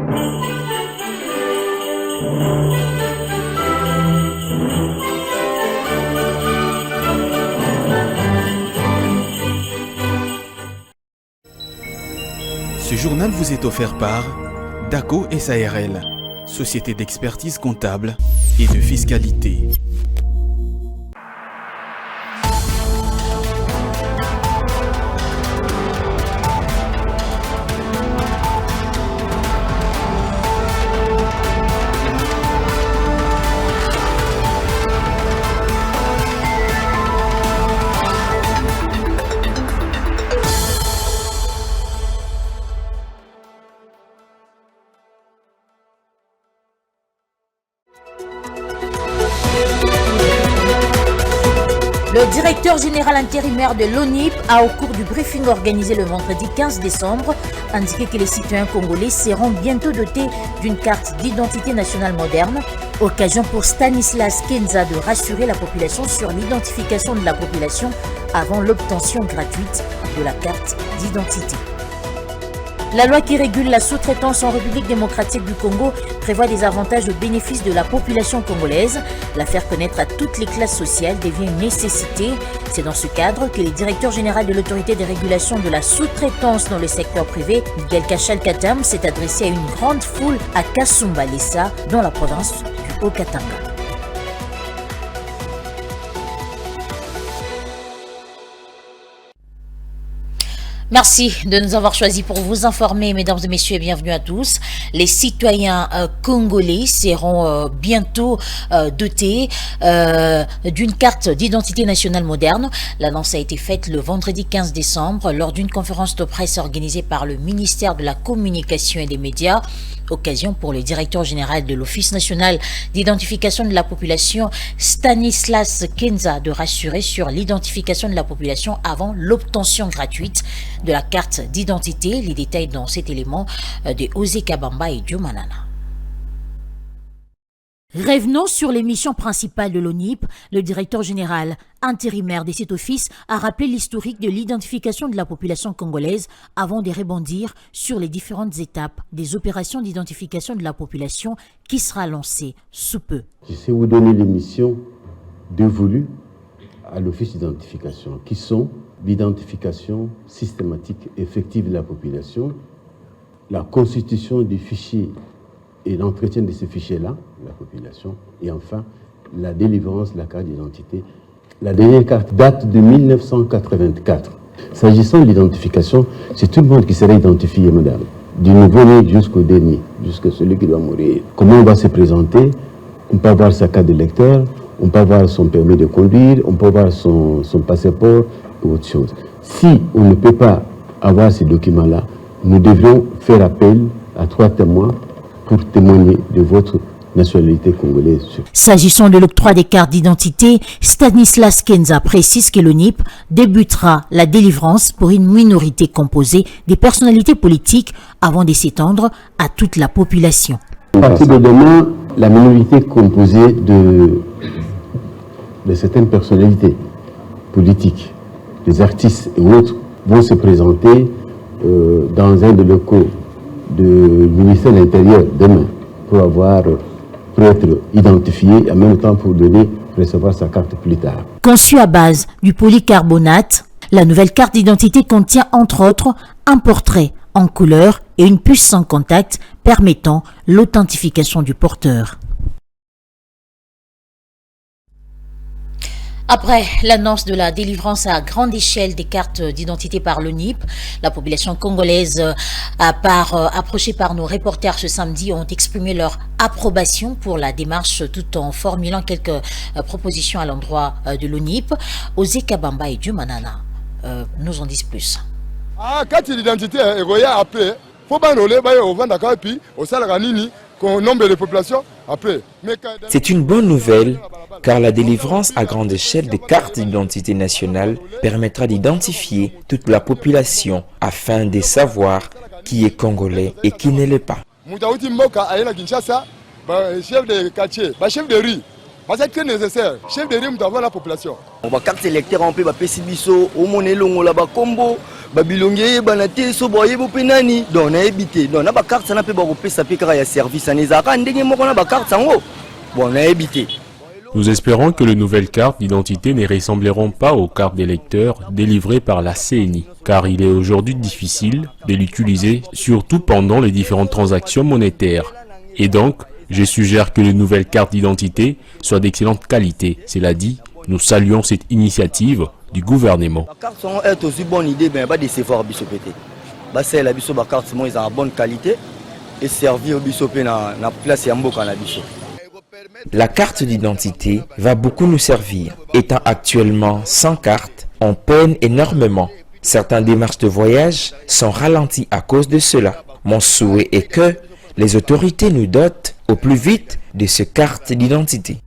Ce journal vous est offert par DACO SARL, société d'expertise comptable et de fiscalité. Le directeur général intérimaire de l'ONIP a, au cours du briefing organisé le vendredi 15 décembre, indiqué que les citoyens congolais seront bientôt dotés d'une carte d'identité nationale moderne, occasion pour Stanislas Kenza de rassurer la population sur l'identification de la population avant l'obtention gratuite de la carte d'identité. La loi qui régule la sous-traitance en République démocratique du Congo prévoit des avantages au bénéfice de la population congolaise. La faire connaître à toutes les classes sociales devient une nécessité. C'est dans ce cadre que le directeur général de l'autorité de régulation de la sous-traitance dans le secteur privé, Miguel Kachal Katam, s'est adressé à une grande foule à Kasumba Lessa, dans la province du Haut-Katanga. Merci de nous avoir choisis pour vous informer, mesdames et messieurs, et bienvenue à tous. Les citoyens congolais seront bientôt dotés d'une carte d'identité nationale moderne. L'annonce a été faite le vendredi 15 décembre lors d'une conférence de presse organisée par le ministère de la Communication et des Médias. Occasion pour le directeur général de l'Office national d'identification de la population, Stanislas Kenza, de rassurer sur l'identification de la population avant l'obtention gratuite de la carte d'identité. Les détails dans cet élément de Osé Kabamba et Diomanana. Revenons sur les missions principales de l'ONIP. Le directeur général intérimaire de cet office a rappelé l'historique de l'identification de la population congolaise avant de rebondir sur les différentes étapes des opérations d'identification de la population qui sera lancée sous peu. Je sais vous donner les missions dévolues à l'office d'identification qui sont l'identification systématique et effective de la population, la constitution des fichiers et l'entretien de ces fichiers-là, la population, et enfin, la délivrance de la carte d'identité. La dernière carte date de 1984. S'agissant de l'identification, c'est tout le monde qui sera identifié, madame, du nouveau-né jusqu'au dernier, jusqu'à celui qui doit mourir. Comment on va se présenter? On peut avoir sa carte de lecteur, on peut avoir son permis de conduire, on peut avoir son passeport ou autre chose. Si on ne peut pas avoir ces documents-là, nous devrions faire appel à 3 témoins pour témoigner de votre nationalité congolaise. S'agissant de l'octroi des cartes d'identité, Stanislas Kenza précise que l'ONIP débutera la délivrance pour une minorité composée des personnalités politiques avant de s'étendre à toute la population. À partir de demain, la minorité composée de certaines personnalités politiques, des artistes et autres, vont se présenter dans un des locaux du ministère de l'Intérieur demain pour être identifié et en même temps pour recevoir sa carte plus tard. Conçue à base du polycarbonate, la nouvelle carte d'identité contient entre autres un portrait en couleur et une puce sans contact permettant l'authentification du porteur. Après l'annonce de la délivrance à grande échelle des cartes d'identité par l'ONIP, la population congolaise, approchée par nos reporters ce samedi, ont exprimé leur approbation pour la démarche tout en formulant quelques propositions à l'endroit de l'ONIP. Osé Kabamba et Diomanana nous en disent plus. Carte d'identité, après, faut pas au vendre et puis au salaire qu'on nombre les populations après. C'est une bonne nouvelle car la délivrance à grande échelle des cartes d'identité nationale permettra d'identifier toute la population afin de savoir qui est congolais et qui ne l'est pas. Chef de quartier, chef de rue, C'est très nécessaire. Chef de rime d'avoir la population. On va carte électeur en paix, va passer biso, au monnaie longo là bas combo, babilongue, banate, soboye, bopenani. Donc on a évité. Donc on a ba carte, ça n'a pas beaucoup ça peut créer service. On est à rendre, on a ba carte, ça bon on a évité. Nous espérons que les nouvelles cartes d'identité ne ressembleront pas aux cartes d'électeurs délivrées par la CNI, car il est aujourd'hui difficile de l'utiliser, surtout pendant les différentes transactions monétaires. Et donc, je suggère que les nouvelles cartes d'identité soient d'excellente qualité. Cela dit, nous saluons cette initiative du gouvernement. Les cartes sont aussi bonne idée, mais pas décevoir bisopété. C'est la biso carte, ils ont en bonne qualité et servir au bisopé dans la place et en boca la biso. La carte d'identité va beaucoup nous servir. Étant actuellement sans carte, on peine énormément. Certaines démarches de voyage sont ralenties à cause de cela. Mon souhait est que les autorités nous dotent au plus vite de ces cartes d'identité.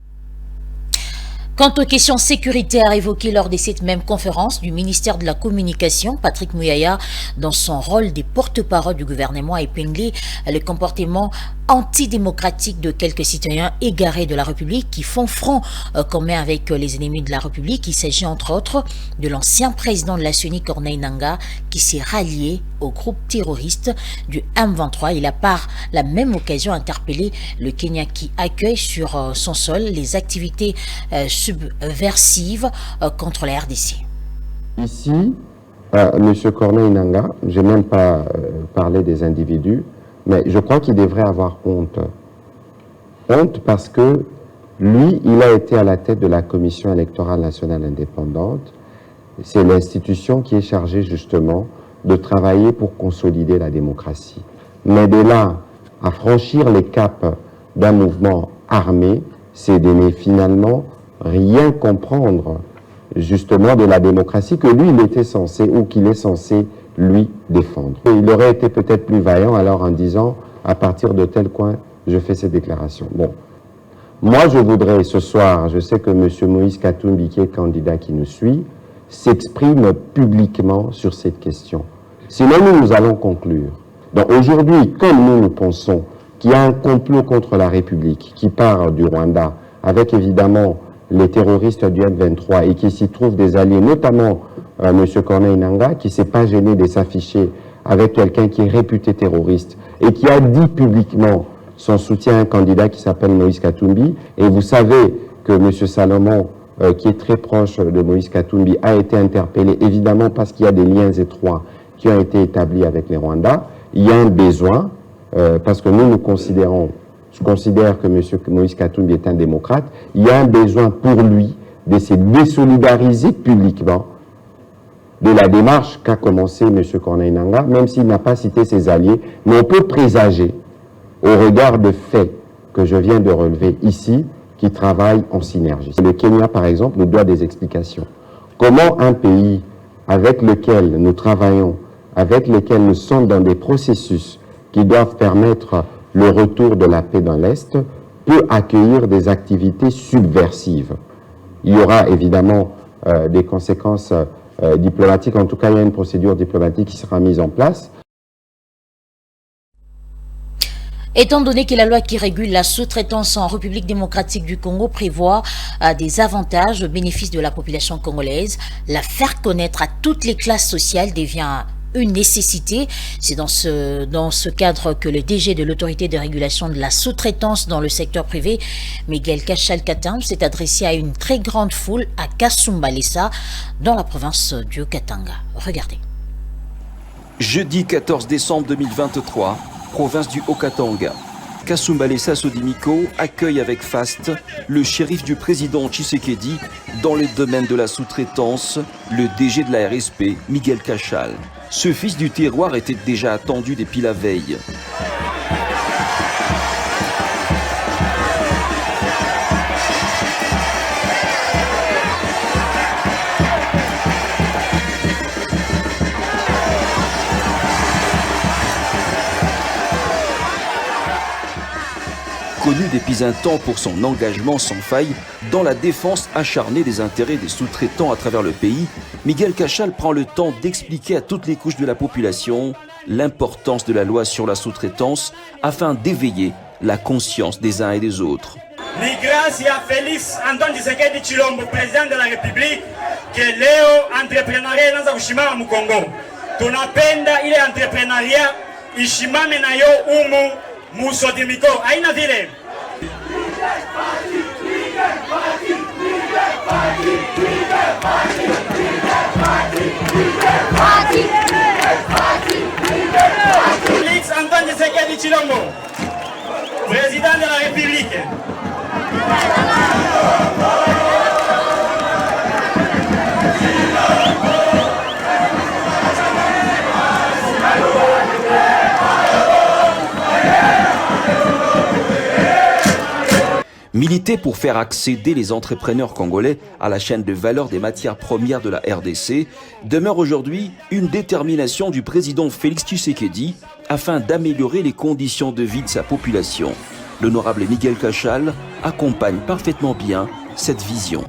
Quant aux questions sécuritaires évoquées lors de cette même conférence du ministère de la Communication, Patrick Mouyaya, dans son rôle de porte-parole du gouvernement, a épinglé le comportement antidémocratique de quelques citoyens égarés de la République qui font front commun avec les ennemis de la République. Il s'agit entre autres de l'ancien président de la CENI, Corneille Nangaa, qui s'est rallié au groupe terroriste du M23. Il a par la même occasion interpellé le Kenya qui accueille sur son sol les activités subversives contre la RDC. Ici, M. Corneille Nangaa, je n'ai même pas parlé des individus, mais je crois qu'il devrait avoir honte. Honte parce que lui, il a été à la tête de la Commission électorale nationale indépendante. C'est l'institution qui est chargée justement de travailler pour consolider la démocratie. Mais de là à franchir les caps d'un mouvement armé, c'est de ne finalement rien comprendre justement de la démocratie que lui, il était censé ou qu'il est censé lui défendre. Et il aurait été peut-être plus vaillant alors en disant à partir de tel coin, je fais ces déclarations. Bon, moi je voudrais ce soir, je sais que M. Moïse Katumbi, qui est candidat qui nous suit, s'exprime publiquement sur cette question. Sinon nous allons conclure. Donc aujourd'hui, comme nous pensons qu'il y a un complot contre la République qui part du Rwanda, avec évidemment les terroristes du M23 et qui s'y trouvent des alliés, notamment M. Corneille Nangaa, qui ne s'est pas gêné de s'afficher avec quelqu'un qui est réputé terroriste et qui a dit publiquement son soutien à un candidat qui s'appelle Moïse Katumbi. Et vous savez que M. Salomon, qui est très proche de Moïse Katumbi, a été interpellé, évidemment parce qu'il y a des liens étroits qui ont été établis avec les Rwandais. Il y a un besoin, parce que nous considérons, je considère que M. Moïse Katumbi est un démocrate, il y a un besoin pour lui de se désolidariser publiquement de la démarche qu'a commencé M. Corneille Nangaa, même s'il n'a pas cité ses alliés, mais on peut présager, au regard de faits que je viens de relever ici, qui travaillent en synergie. Le Kenya, par exemple, nous doit des explications. Comment un pays avec lequel nous travaillons, avec lequel nous sommes dans des processus qui doivent permettre le retour de la paix dans l'Est, peut accueillir des activités subversives? Il y aura évidemment des conséquences diplomatique, en tout cas il y a une procédure diplomatique qui sera mise en place. Étant donné que la loi qui régule la sous-traitance en République démocratique du Congo prévoit des avantages au bénéfice de la population congolaise, la faire connaître à toutes les classes sociales devient une nécessité. C'est dans ce cadre que le DG de l'autorité de régulation de la sous-traitance dans le secteur privé, Miguel Kachal-Katam, s'est adressé à une très grande foule à Kasumbalesa, dans la province du Katanga. Regardez. Jeudi 14 décembre 2023, province du Haut-Katanga. Kasumbalesa Sodimiko accueille avec faste le shérif du président Tshisekedi dans le domaine de la sous-traitance, le DG de la RSP, Miguel Kachal. Ce fils du terroir était déjà attendu depuis la veille. Connu depuis un temps pour son engagement sans faille dans la défense acharnée des intérêts des sous-traitants à travers le pays, Miguel Kachal prend le temps d'expliquer à toutes les couches de la population l'importance de la loi sur la sous-traitance afin d'éveiller la conscience des uns et des autres. ni grâce à Félix Antoine Tshisekedi Tshilombo, président de la République, que leo entrepreneuria inaanza kushimama mu Kongo. Tunapenda ile entrepreneuria ishimame nayo umu mu Sodimiko. Haina vile. Félix Antoine Tshisekedi Tshilombo, président de la République. Militer pour faire accéder les entrepreneurs congolais à la chaîne de valeur des matières premières de la RDC demeure aujourd'hui une détermination du président Félix Tshisekedi afin d'améliorer les conditions de vie de sa population. L'honorable Miguel Cachal accompagne parfaitement bien cette vision.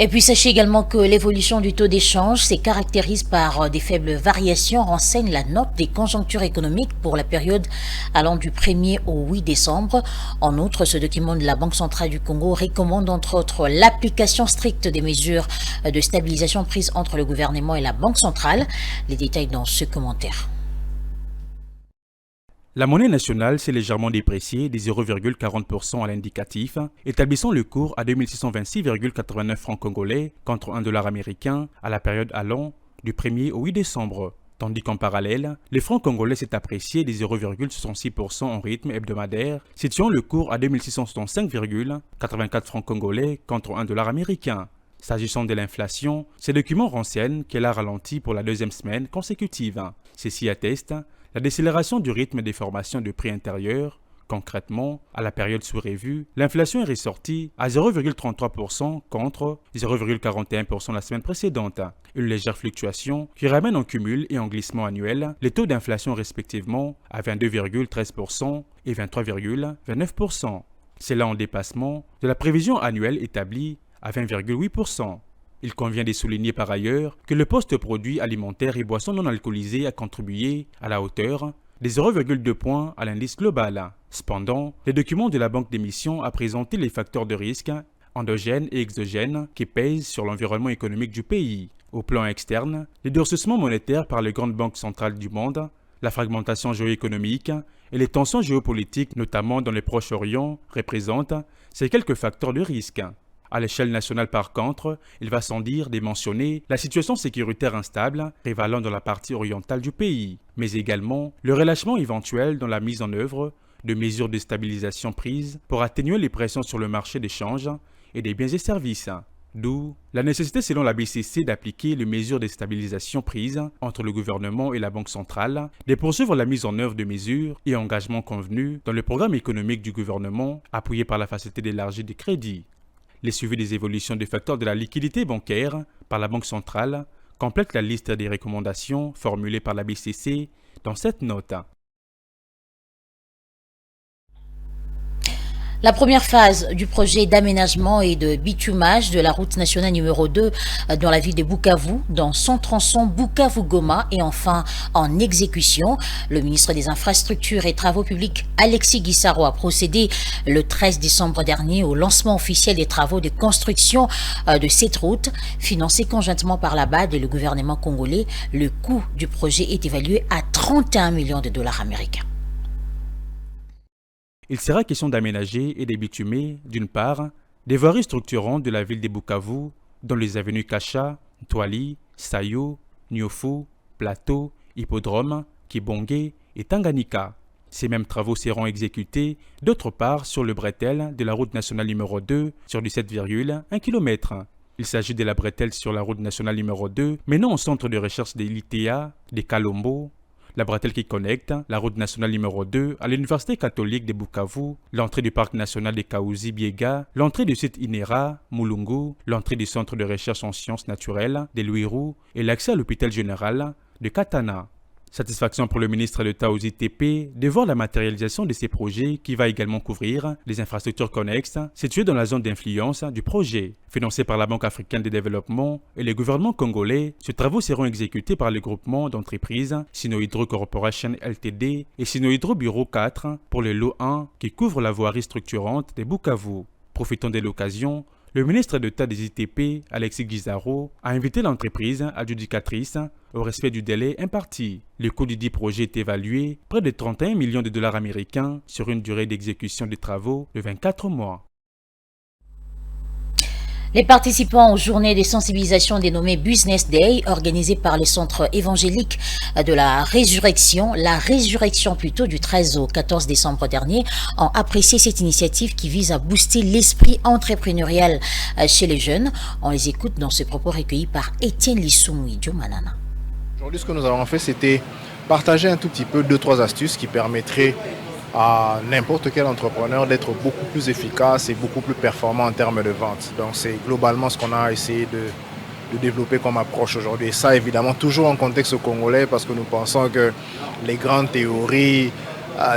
Et puis sachez également que l'évolution du taux d'échange se caractérise par des faibles variations, renseigne la note des conjonctures économiques pour la période allant du 1er au 8 décembre. En outre, ce document de la Banque centrale du Congo recommande entre autres l'application stricte des mesures de stabilisation prises entre le gouvernement et la Banque centrale. Les détails dans ce commentaire. La monnaie nationale s'est légèrement dépréciée de 0,40% à l'indicatif, établissant le cours à 2626,89 francs congolais contre $1 américain à la période allant du 1er au 8 décembre. Tandis qu'en parallèle, le franc congolais s'est apprécié de 0,66% en rythme hebdomadaire, situant le cours à 2665,84 francs congolais contre $1 américain. S'agissant de l'inflation, ces documents renseignent qu'elle a ralenti pour la deuxième semaine consécutive. Ceci atteste la décélération du rythme des formations de prix intérieurs. Concrètement, à la période sous revue, l'inflation est ressortie à 0,33% contre 0,41% la semaine précédente. Une légère fluctuation qui ramène en cumul et en glissement annuel les taux d'inflation respectivement à 22,13% et 23,29%. C'est là en dépassement de la prévision annuelle établie à 20,8%. Il convient de souligner par ailleurs que le poste produits alimentaires et boissons non alcoolisées a contribué à la hauteur des 0,2 points à l'indice global. Cependant, le document de la Banque d'émission a présenté les facteurs de risque endogènes et exogènes qui pèsent sur l'environnement économique du pays. Au plan externe, les durcissements monétaires par les grandes banques centrales du monde, la fragmentation géoéconomique et les tensions géopolitiques, notamment dans le Proche-Orient, représentent ces quelques facteurs de risque. À l'échelle nationale par contre, il va sans dire de mentionner la situation sécuritaire instable prévalant dans la partie orientale du pays, mais également le relâchement éventuel dans la mise en œuvre de mesures de stabilisation prises pour atténuer les pressions sur le marché des changes et des biens et services. D'où la nécessité selon la BCC d'appliquer les mesures de stabilisation prises entre le gouvernement et la Banque centrale, de poursuivre la mise en œuvre de mesures et engagements convenus dans le programme économique du gouvernement appuyé par la facilité d'élargir des crédits. Les suivis des évolutions des facteurs de la liquidité bancaire par la Banque centrale complètent la liste des recommandations formulées par la BCC dans cette note. La première phase du projet d'aménagement et de bitumage de la route nationale numéro 2 dans la ville de Bukavu, dans son tronçon Bukavu-Goma, est enfin en exécution. Le ministre des Infrastructures et Travaux publics, Alexis Guissaro, a procédé le 13 décembre dernier au lancement officiel des travaux de construction de cette route, financée conjointement par la BAD et le gouvernement congolais. Le coût du projet est évalué à 31 millions de dollars américains. Il sera question d'aménager et de bitumer, d'une part, des voiries structurantes de la ville de Bukavu, dont les avenues Kacha, Ntwali, Sayo, Nyofu, Plateau, Hippodrome, Kibonge et Tanganyika. Ces mêmes travaux seront exécutés, d'autre part, sur le bretelle de la route nationale numéro 2 sur 17,1 km. Il s'agit de la bretelle sur la route nationale numéro 2, menant au centre de recherche de l'ITA, de Kalombo, la bretelle qui connecte la route nationale numéro 2 à l'Université catholique de Bukavu, l'entrée du parc national de Kaouzi-Biega, l'entrée du site Inera, Mulungu, l'entrée du centre de recherche en sciences naturelles de Luiru et l'accès à l'hôpital général de Katana. Satisfaction pour le ministre d'État aux ITP de voir la matérialisation de ces projets qui va également couvrir les infrastructures connexes situées dans la zone d'influence du projet. Financé par la Banque africaine de développement et le gouvernement congolais, ces travaux seront exécutés par le groupement d'entreprises Sinohydro Corporation Ltd et Sinohydro Bureau 4 pour le lot 1 qui couvre la voirie structurante de Bukavu. Profitant de l'occasion, le ministre d'État des ITP, Alexis Guizarro, a invité l'entreprise adjudicatrice au respect du délai imparti. Le coût du dit projet est évalué près de 31 millions de dollars américains sur une durée d'exécution des travaux de 24 mois. Les participants aux journées de sensibilisation dénommées Business Day, organisées par le Centre évangélique de la résurrection plutôt du 13 au 14 décembre dernier, ont apprécié cette initiative qui vise à booster l'esprit entrepreneurial chez les jeunes. On les écoute dans ce propos recueilli par Étienne Lissoumou et Joe Manana. Aujourd'hui, ce que nous avons fait, c'était partager un tout petit peu 2-3 astuces qui permettraient à n'importe quel entrepreneur d'être beaucoup plus efficace et beaucoup plus performant en termes de vente. Donc c'est globalement ce qu'on a essayé de développer comme approche aujourd'hui. Et ça, évidemment, toujours en contexte congolais, parce que nous pensons que les grandes théories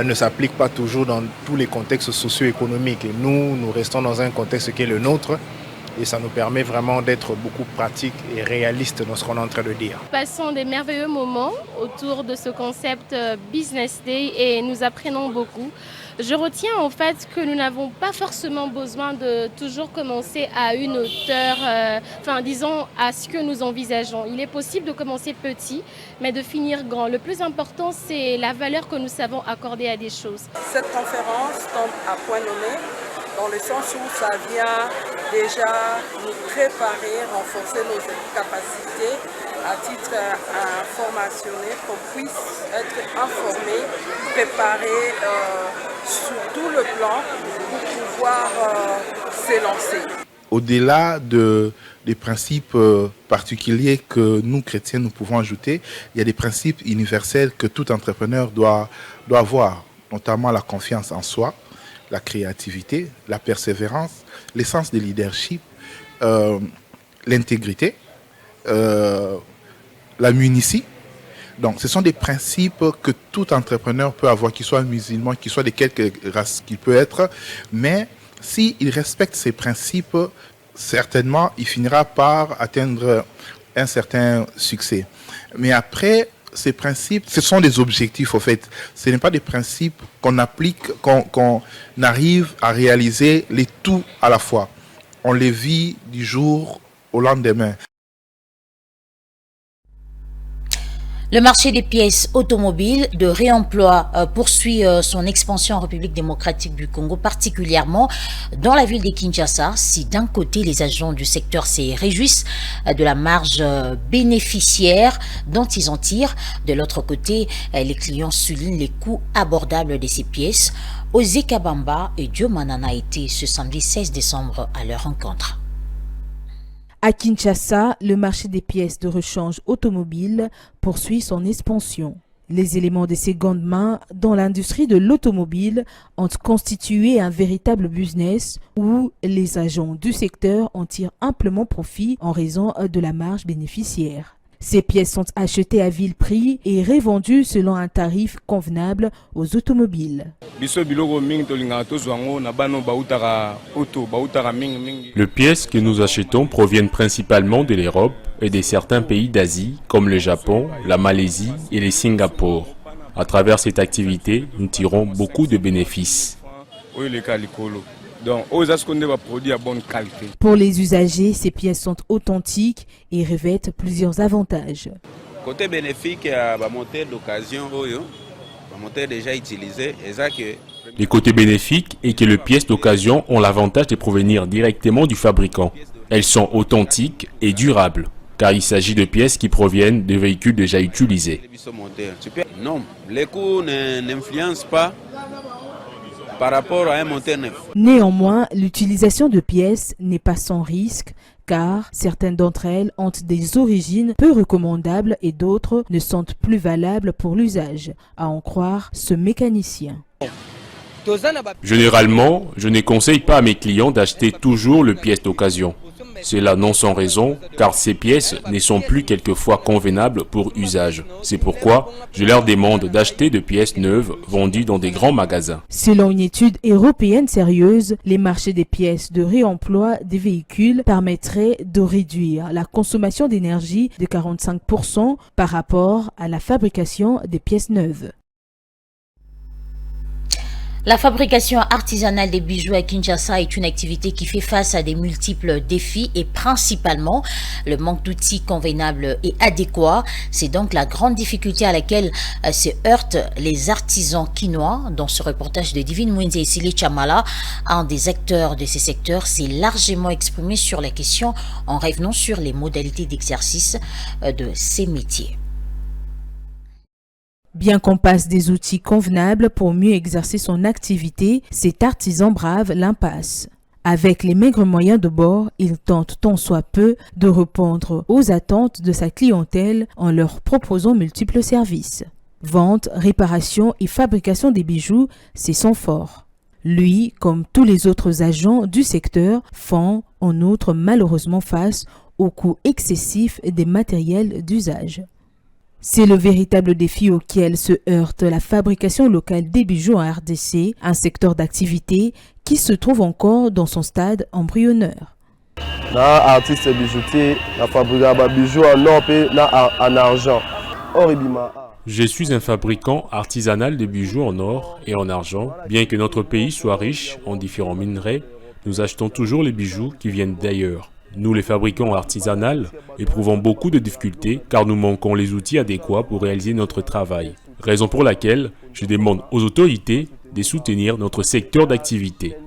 ne s'appliquent pas toujours dans tous les contextes socio-économiques. Et nous restons dans un contexte qui est le nôtre. Et ça nous permet vraiment d'être beaucoup pratique et réaliste dans ce qu'on est en train de dire. Nous passons des merveilleux moments autour de ce concept Business Day et nous apprenons beaucoup. Je retiens en fait que nous n'avons pas forcément besoin de toujours commencer à une hauteur, disons à ce que nous envisageons. Il est possible de commencer petit, mais de finir grand. Le plus important, c'est la valeur que nous savons accorder à des choses. Cette conférence tombe à point nommé, dans le sens où ça vient déjà nous préparer, renforcer nos capacités à titre informationnel, qu'on puisse être informés, préparés sur tout le plan pour pouvoir s'élancer. Au-delà des principes particuliers que nous, chrétiens, nous pouvons ajouter, il y a des principes universels que tout entrepreneur doit avoir, notamment la confiance en soi, la créativité, la persévérance, l'essence de leadership, l'intégrité, la munitie. Donc, ce sont des principes que tout entrepreneur peut avoir, qu'il soit musulman, qu'il soit de quelque race qu'il peut être. Mais s'il respecte ces principes, certainement, il finira par atteindre un certain succès. Mais après, ces principes, ce sont des objectifs, au fait. Ce n'est pas des principes qu'on applique, qu'on arrive à réaliser les tout à la fois. On les vit du jour au lendemain. Le marché des pièces automobiles de réemploi poursuit son expansion en République démocratique du Congo, particulièrement dans la ville de Kinshasa. Si d'un côté, les agents du secteur se réjouissent de la marge bénéficiaire dont ils en tirent, de l'autre côté, les clients soulignent les coûts abordables de ces pièces. Ozé Kabamba et Joe Manana étaient ce samedi 16 décembre à leur rencontre. À Kinshasa, le marché des pièces de rechange automobile poursuit son expansion. Les éléments de seconde main dans l'industrie de l'automobile ont constitué un véritable business où les agents du secteur en tirent amplement profit en raison de la marge bénéficiaire. Ces pièces sont achetées à vil prix et revendues selon un tarif convenable aux automobiles. Les pièces que nous achetons proviennent principalement de l'Europe et de certains pays d'Asie comme le Japon, la Malaisie et le Singapour. À travers cette activité, nous tirons beaucoup de bénéfices. Pour les usagers, ces pièces sont authentiques et revêtent plusieurs avantages. Côté bénéfique, le moteur d'occasion, le moteur déjà utilisé, le côté bénéfique est que les pièces d'occasion ont l'avantage de provenir directement du fabricant. Elles sont authentiques et durables, car il s'agit de pièces qui proviennent de véhicules déjà utilisés. Non, les coûts n'influencent pas par rapport à un moteur neuf. Néanmoins, l'utilisation de pièces n'est pas sans risque, car certaines d'entre elles ont des origines peu recommandables et d'autres ne sont plus valables pour l'usage, à en croire ce mécanicien. Généralement, je ne conseille pas à mes clients d'acheter toujours les pièces d'occasion. Cela non sans raison, car ces pièces ne sont plus quelquefois convenables pour usage. C'est pourquoi je leur demande d'acheter de pièces neuves vendues dans des grands magasins. Selon une étude européenne sérieuse, les marchés des pièces de réemploi des véhicules permettraient de réduire la consommation d'énergie de 45% par rapport à la fabrication des pièces neuves. La fabrication artisanale des bijoux à Kinshasa est une activité qui fait face à des multiples défis et principalement le manque d'outils convenables et adéquats. C'est donc la grande difficulté à laquelle se heurtent les artisans quinois. Dans ce reportage de Divine Mwenze et Sili Chamala, un des acteurs de ces secteurs s'est largement exprimé sur la question en revenant sur les modalités d'exercice de ces métiers. Bien qu'on passe des outils convenables pour mieux exercer son activité, cet artisan brave l'impasse. Avec les maigres moyens de bord, il tente tant soit peu de répondre aux attentes de sa clientèle en leur proposant multiples services. Vente, réparation et fabrication des bijoux, c'est son fort. Lui, comme tous les autres agents du secteur, font en outre malheureusement face au coût excessif des matériels d'usage. C'est le véritable défi auquel se heurte la fabrication locale des bijoux en RDC, un secteur d'activité qui se trouve encore dans son stade embryonnaire. Artiste bijoutier, la fabrication de bijoux en or et en argent. Je suis un fabricant artisanal de bijoux en or et en argent. Bien que notre pays soit riche en différents minerais, nous achetons toujours les bijoux qui viennent d'ailleurs. Nous, les fabricants artisanaux, éprouvons beaucoup de difficultés car nous manquons les outils adéquats pour réaliser notre travail. Raison pour laquelle je demande aux autorités de soutenir notre secteur d'activité.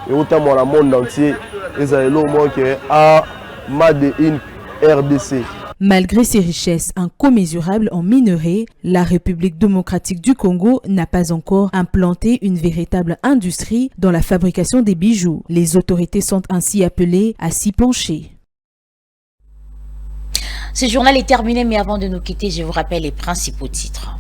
Et autant dans le monde entier, ils ont au moins Made in RDC. Malgré ses richesses incommensurables en minerais, la République démocratique du Congo n'a pas encore implanté une véritable industrie dans la fabrication des bijoux. Les autorités sont ainsi appelées à s'y pencher. Ce journal est terminé, mais avant de nous quitter, je vous rappelle les principaux titres.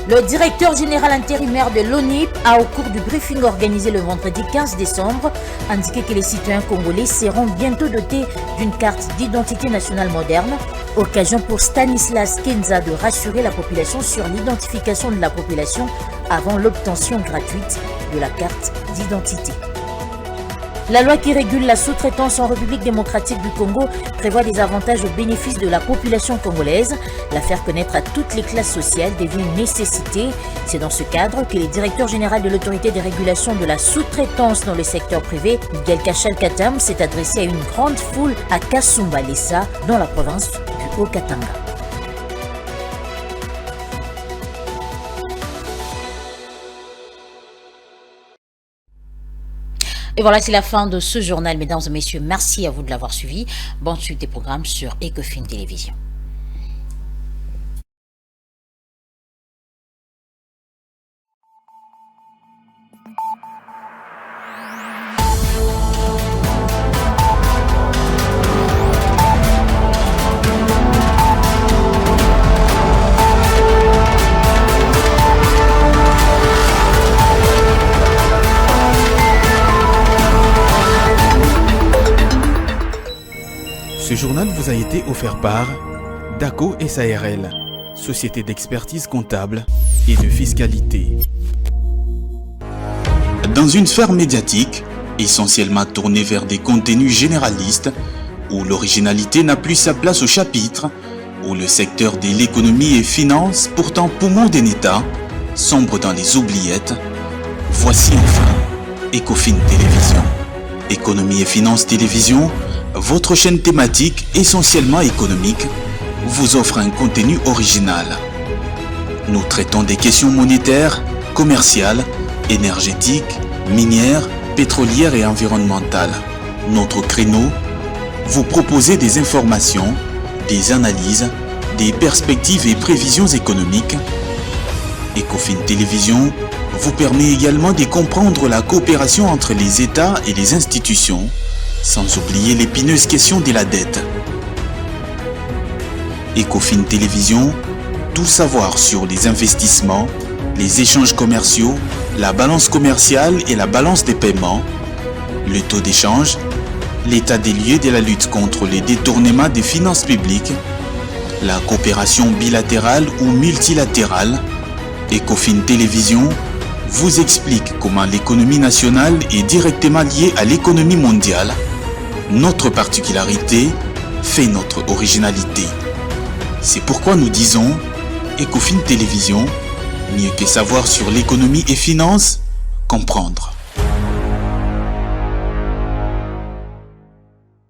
Le directeur général intérimaire de l'ONIP a, au cours du briefing organisé le vendredi 15 décembre, indiqué que les citoyens congolais seront bientôt dotés d'une carte d'identité nationale moderne, occasion pour Stanislas Kenza de rassurer la population sur l'identification de la population avant l'obtention gratuite de la carte d'identité. La loi qui régule la sous-traitance en République démocratique du Congo prévoit des avantages au bénéfice de la population congolaise. La faire connaître à toutes les classes sociales devient une nécessité. C'est dans ce cadre que le directeur général de l'autorité de régulation de la sous-traitance dans le secteur privé, Miguel Kachal-Katam, s'est adressé à une grande foule à Kasumbalesa, dans la province du Haut-Katanga. Et voilà, c'est la fin de ce journal, mesdames et messieurs. Merci à vous de l'avoir suivi. Bonne suite des programmes sur Ecofin Télévision. Ce journal vous a été offert par DACO SARL, société d'expertise comptable et de fiscalité. Dans une sphère médiatique, essentiellement tournée vers des contenus généralistes, où l'originalité n'a plus sa place au chapitre, où le secteur de l'économie et finance, pourtant poumon d'un État, sombre dans les oubliettes, voici enfin Ecofin Télévision. Économie et finance télévision, votre chaîne thématique essentiellement économique, vous offre un contenu original. Nous traitons des questions monétaires, commerciales, énergétiques, minières, pétrolières et environnementales. Notre créneau, vous proposer des informations, des analyses, des perspectives et prévisions économiques. Ecofin Télévision vous permet également de comprendre la coopération entre les États et les institutions, sans oublier l'épineuse question de la dette. Ecofin Télévision, tout savoir sur les investissements, les échanges commerciaux, la balance commerciale et la balance des paiements, le taux d'échange, l'état des lieux de la lutte contre les détournements des finances publiques, la coopération bilatérale ou multilatérale. Ecofin Télévision vous explique comment l'économie nationale est directement liée à l'économie mondiale. Notre particularité fait notre originalité. C'est pourquoi nous disons Ecofin Télévision, mieux que savoir sur l'économie et finances, comprendre.